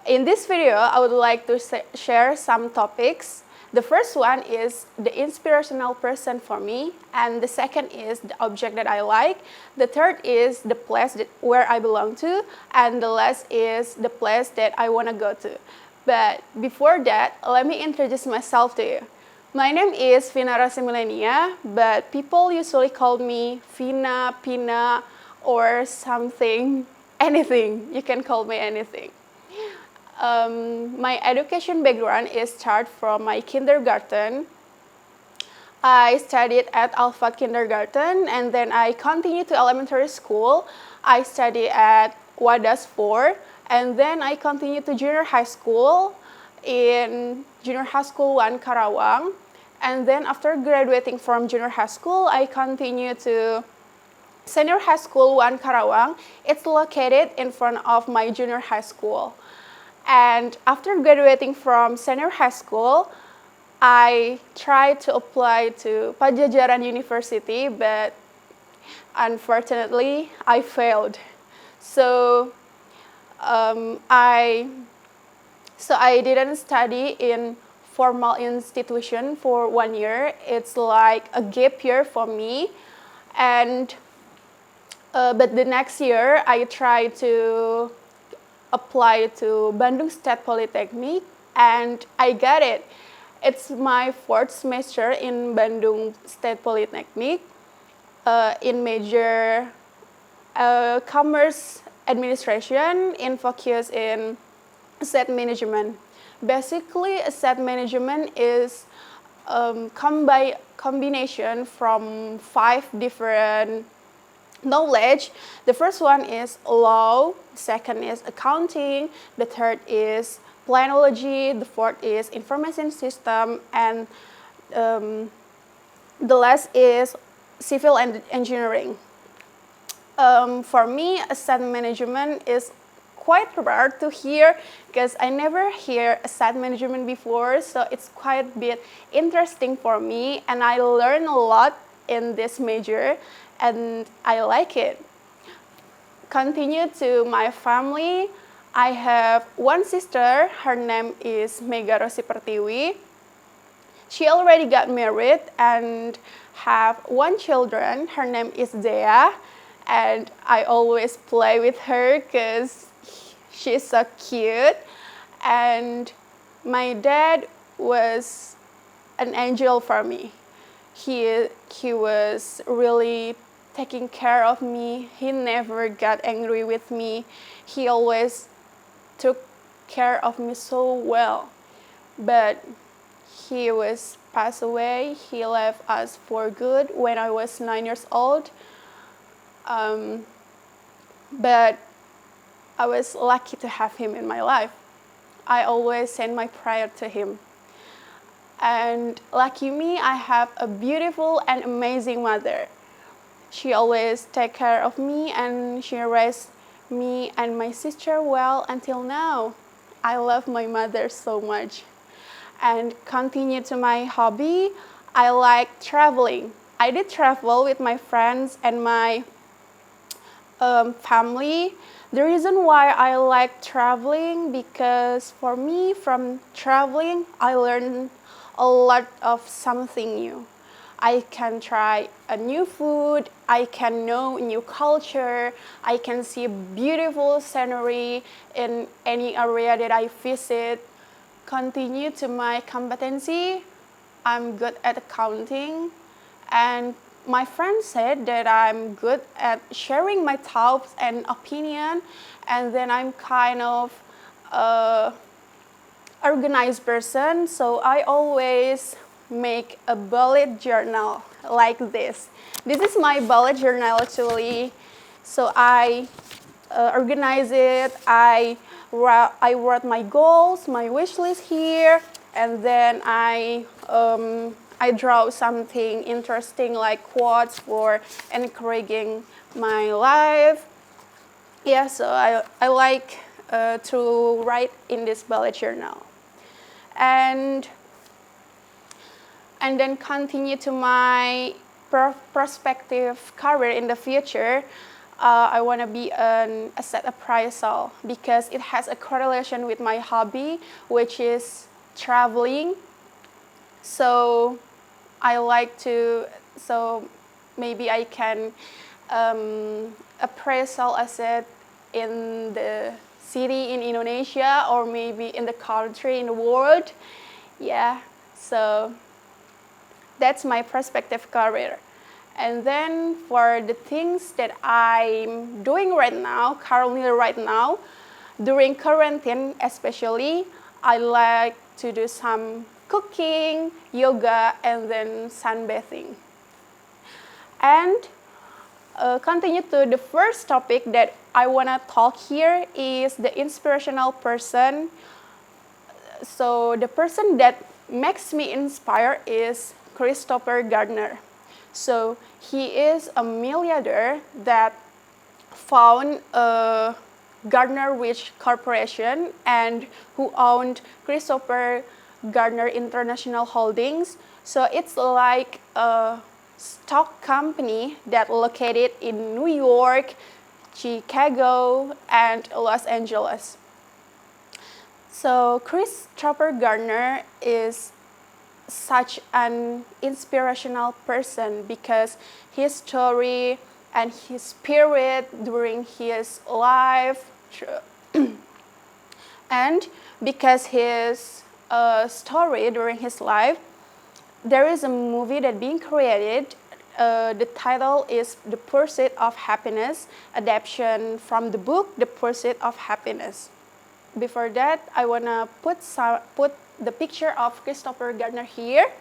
In this video, I would like to share some topics. The first one is the inspirational person for me, and the second is the object that I like. The third is the place where I belong to, and the last is the place that I want to go to. But before that, let me introduce myself to you. My name is Vina Rosy Milenia, but people usually call me Vina, Pina, or something, anything. You can call me anything. My education background is start from my kindergarten. I studied at Alpha Kindergarten, and then I continued to elementary school. I studied at Wadas 4, and then I continued to junior high school in Junior High School 1 Karawang. And then after graduating from junior high school, I continued to Senior High School 1 Karawang. It's located in front of my junior high school. And after graduating from senior high school, I tried to apply to Pajajaran University, but unfortunately, I failed. So I didn't study in formal institution for 1 year. It's like a gap year for me. And but the next year, I tried to apply to Bandung State Polytechnic, and I got it. It's my fourth semester in Bandung State Polytechnic in major commerce administration in focus in asset management. Basically, asset management is combination from 5 different knowledge. The first one is law, the second is accounting, the third is planology, the fourth is information system, and the last is civil engineering. For me, asset management is quite rare to hear because I never hear asset management before, so it's quite a bit interesting for me, and I learn a lot in this major, and I like it. Continue to my family. I have one sister. Her name is Mega Rosy Pertiwi. She already got married and have one children. Her name is Dea, and I always play with her because she's so cute. And my dad was an angel for me. He was really taking care of me. He never got angry with me. He always took care of me so well. But he was passed away. He left us for good when I was 9 years old. But I was lucky to have him in my life. I always send my prayer to him. And lucky me, I have a beautiful and amazing mother. She always take care of me, and she raised me and my sister well until now. I love my mother so much. And continue to my hobby, I like traveling. I did travel with my friends and my family. The reason why I like traveling, because for me, from traveling, I learn a lot of something new. I can try a new food, I can know new culture, I can see beautiful scenery in any area that I visit. Continue to my competency, I'm good at accounting, and my friend said that I'm good at sharing my thoughts and opinion, and then I'm kind of organized person, so I always make a bullet journal like this. This is my bullet journal actually. So I organize it. I wrote my goals, my wish list here, and then I draw something interesting like quotes for encouraging my life. Yeah, so I like to write in this bullet journal. And then continue to my prospective career in the future. I want to be an asset appraisal because it has a correlation with my hobby, which is traveling. So I like to, so maybe I can appraisal asset in the city in Indonesia or maybe in the country in the world. Yeah, so that's my prospective career. And then for the things that I'm doing right now, currently right now, during quarantine especially, I like to do some cooking, yoga, and then sunbathing. And continue to the first topic that I want to talk here is the inspirational person. So the person that makes me inspire is Christopher Gardner. So he is a millionaire that found a Gardner Rich Corporation and who owned Christopher Gardner International Holdings. So it's like a stock company that located in New York, Chicago, and Los Angeles. So Christopher Gardner is such an inspirational person because his story and his spirit during his life and because his story during his life, there is a movie that being created. The title is The Pursuit of Happiness, adaptation from the book The Pursuit of Happiness. Before that, I wanna put the picture of Christopher Gardner here.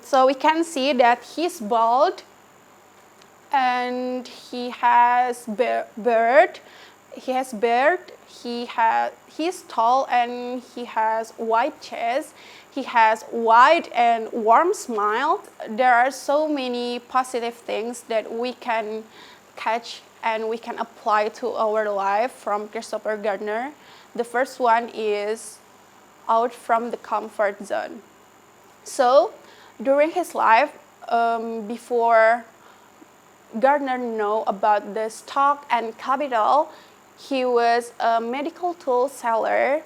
So we can see that he's bald and he has beard. He's tall and he has white chest. He has wide and warm smile. There are so many positive things that we can catch and we can apply to our life from Christopher Gardner. The first one is out from the comfort zone. So during his life, before Gardner know about the stock and capital, he was a medical tool seller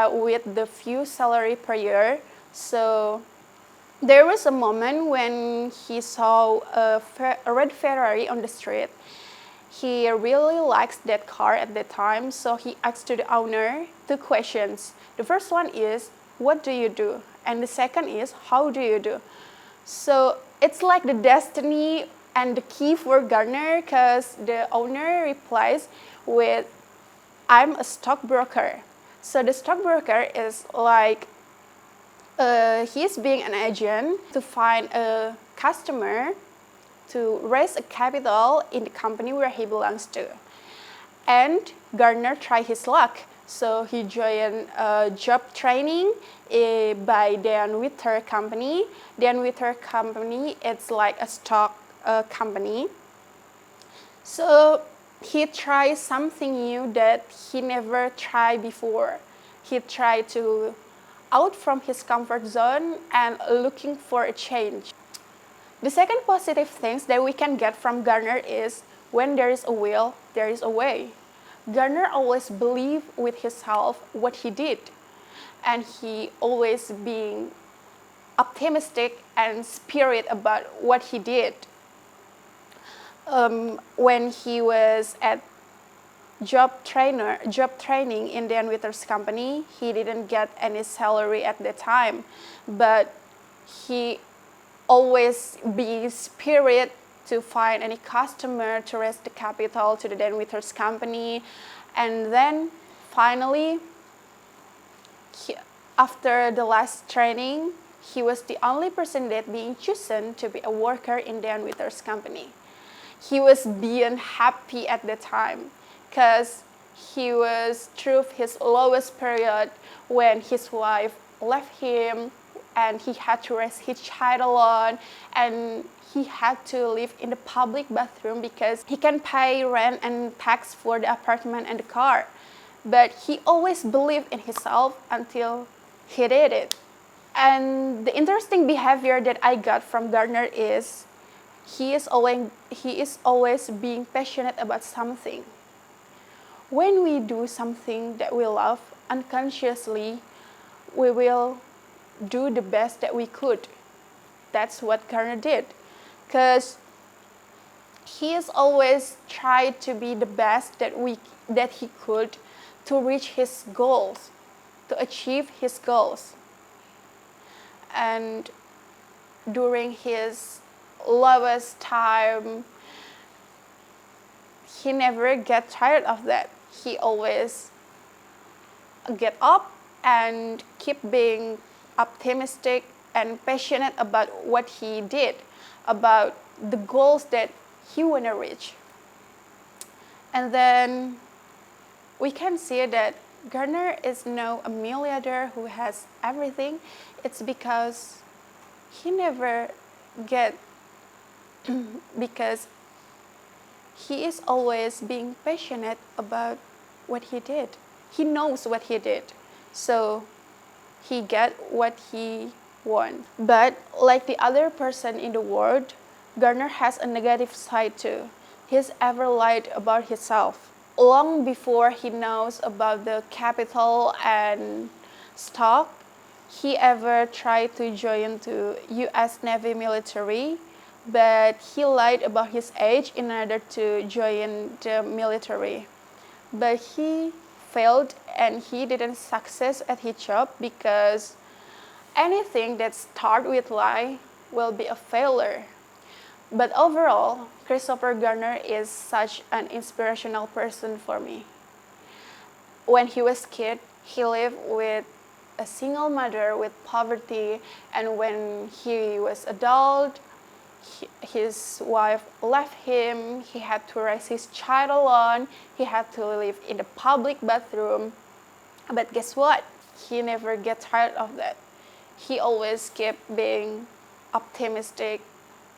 with the few salary per year. So there was a moment when he saw a red Ferrari on the street. He really likes that car at that time, so he asked to the owner 2 questions. The first one is, what do you do? And the second is, how do you do? So it's like the destiny and the key for Gardner because the owner replies with, I'm a stockbroker. So the stockbroker is like, he's being an agent to find a customer to raise a capital in the company where he belongs to. And Gardner tried his luck. So he joined job training by Dan Witter company. Dan Witter company, it's like a stock company. So he tried something new that he never tried before. He tried to out from his comfort zone and looking for a change. The second positive things that we can get from Gardner is when there is a will, there is a way. Gardner always believed with himself what he did, and he always being optimistic and spirit about what he did. When he was at job training in Dan Witter's company, he didn't get any salary at the time, but he always be spirit to find any customer to raise the capital to the Dan Witter's company. And then finally, after the last training, he was the only person that being chosen to be a worker in Dan Witter's company. He was beyond happy at the time because he was through his lowest period when his wife left him and he had to raise his child alone, and he had to live in the public bathroom because he can pay rent and tax for the apartment and the car. But he always believed in himself until he did it. And the interesting behavior that I got from Gardner is He is always being passionate about something. When we do something that we love, unconsciously, we will do the best that we could. That's what Garner did. Because he has always tried to be the best that he could to reach his goals, to achieve his goals. And during his lowest time, he never get tired of that. He always get up and keep being optimistic and passionate about what he did, about the goals that he want to reach. And then we can see that Garner is now a millionaire who has everything. It's because he never get because he is always being passionate about what he did. He knows what he did, so he get what he want. But like the other person in the world, Garner has a negative side too. He's ever lied about himself. Long before he knows about the capital and stock, he ever tried to join the U.S. Navy military, but he lied about his age in order to join the military. But he failed and he didn't success at his job because anything that starts with lie will be a failure. But overall, Christopher Garner is such an inspirational person for me. When he was a kid, he lived with a single mother with poverty, and when he was adult, his wife left him. He had to raise his child alone. He had to live in the public bathroom. But guess what? He never get tired of that. He always kept being optimistic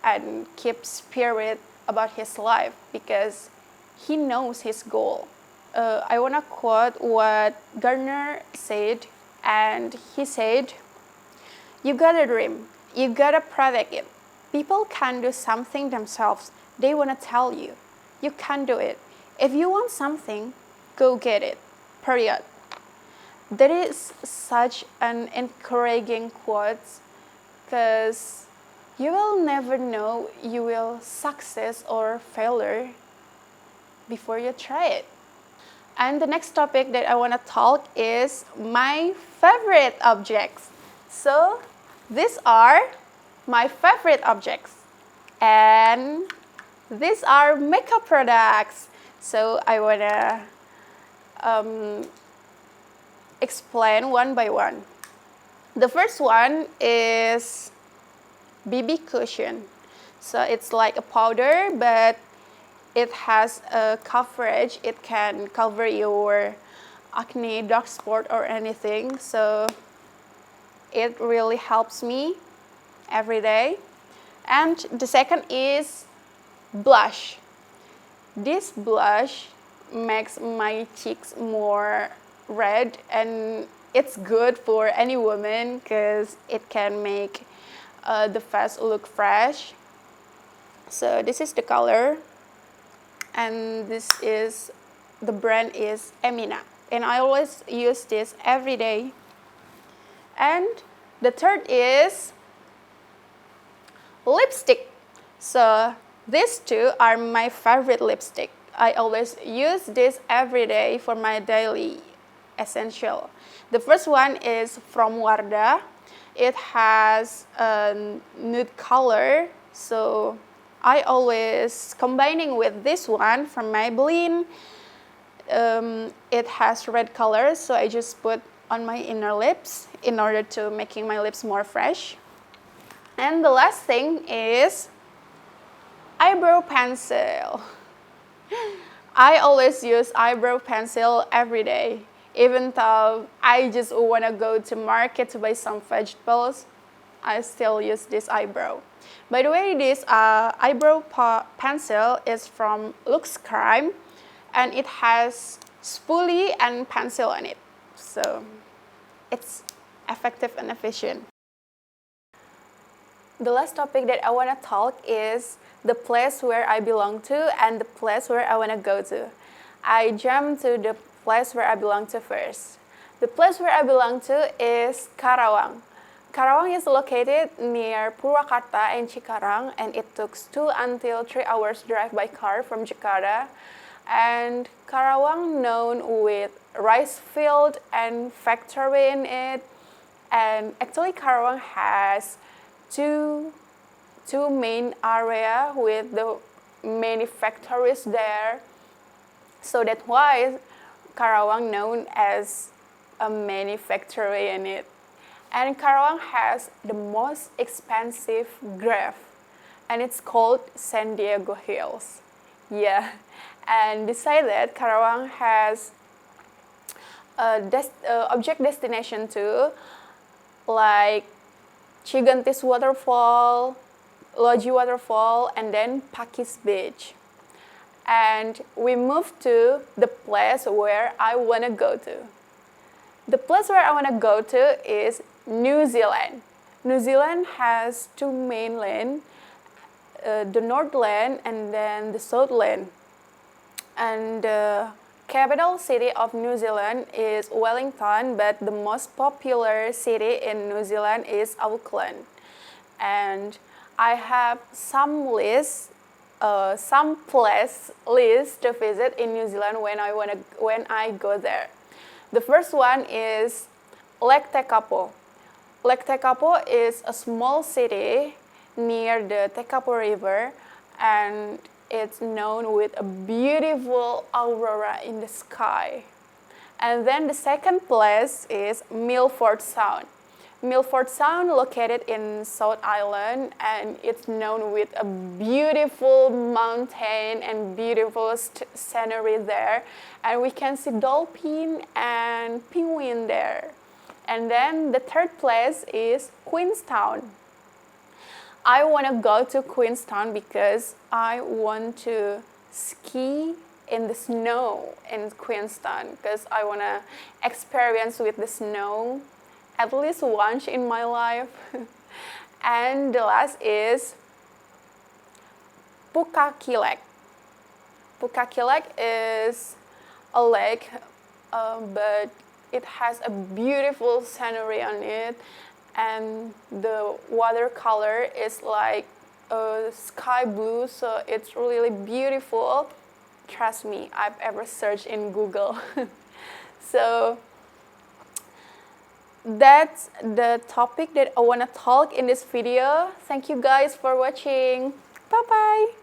and keep spirit about his life because he knows his goal. I want to quote what Garner said, and he said, "You got a dream. You got to protect it. People can do something themselves. They want to tell you. You can do it. If you want something, go get it. Period." That is such an encouraging quote because you will never know you will success or failure before you try it. And the next topic that I want to talk is my favorite objects. So these are my favorite objects. And these are makeup products. So I want to explain one by one. The first one is BB cushion. So it's like a powder, but it has a coverage. It can cover your acne, dark spot, or anything. So it really helps me every day. And the second is blush. This blush makes my cheeks more red, and it's good for any woman because it can make the face look fresh. So this is the color, and the brand is Emina, and I always use this every day. And the third is lipstick. So these two are my favorite lipstick. I always use this every day for my daily essential. The first one is from Wardah. It has a nude color, so I always combining with this one from Maybelline. It has red color, so I just put on my inner lips in order to making my lips more fresh. And the last thing is eyebrow pencil. I always use eyebrow pencil every day. Even though I just want to go to market to buy some vegetables, I still use this eyebrow. By the way, this eyebrow pencil is from Lux Crime, and it has spoolie and pencil on it. So it's effective and efficient. The last topic that I want to talk is the place where I belong to and the place where I want to go to. I jump to the place where I belong to first. The place where I belong to is Karawang. Karawang is located near Purwakarta and Cikarang, and it took 2 until 3 hours drive by car from Jakarta. And Karawang known with rice field and factory in it. And actually Karawang has two main area with the many factories there. So that's why Karawang known as a manufacturer in it. And Karawang has the most expensive graph, and it's called San Diego Hills. Yeah, and beside that, Karawang has object destination too, like Cigentis Waterfall, Logi Waterfall, and then Pakis Beach. And we moved to the place where I want to go to. The place where I want to go to is New Zealand. New Zealand has 2 mainland, the Northland and then the Southland. And the capital city of New Zealand is Wellington, but the most popular city in New Zealand is Auckland. And I have some place list to visit in New Zealand when I go there. The first one is Lake Tekapo. Lake Tekapo is a small city near the Tekapo River, and it's known with a beautiful aurora in the sky. And then the second place is Milford Sound. Milford Sound located in South Island, and it's known with a beautiful mountain and beautiful scenery there. And we can see dolphin and penguin there. And then the third place is Queenstown. I want to go to Queenstown because I want to ski in the snow in Queenstown, because I want to experience with the snow at least once in my life. And the last is Pukakilek. Pukakilek is a lake, but it has a beautiful scenery on it, and the water color is like sky blue, so it's really beautiful. Trust me, I've ever searched in Google. So that's the topic that I want to talk in this video. Thank you guys for watching. Bye bye.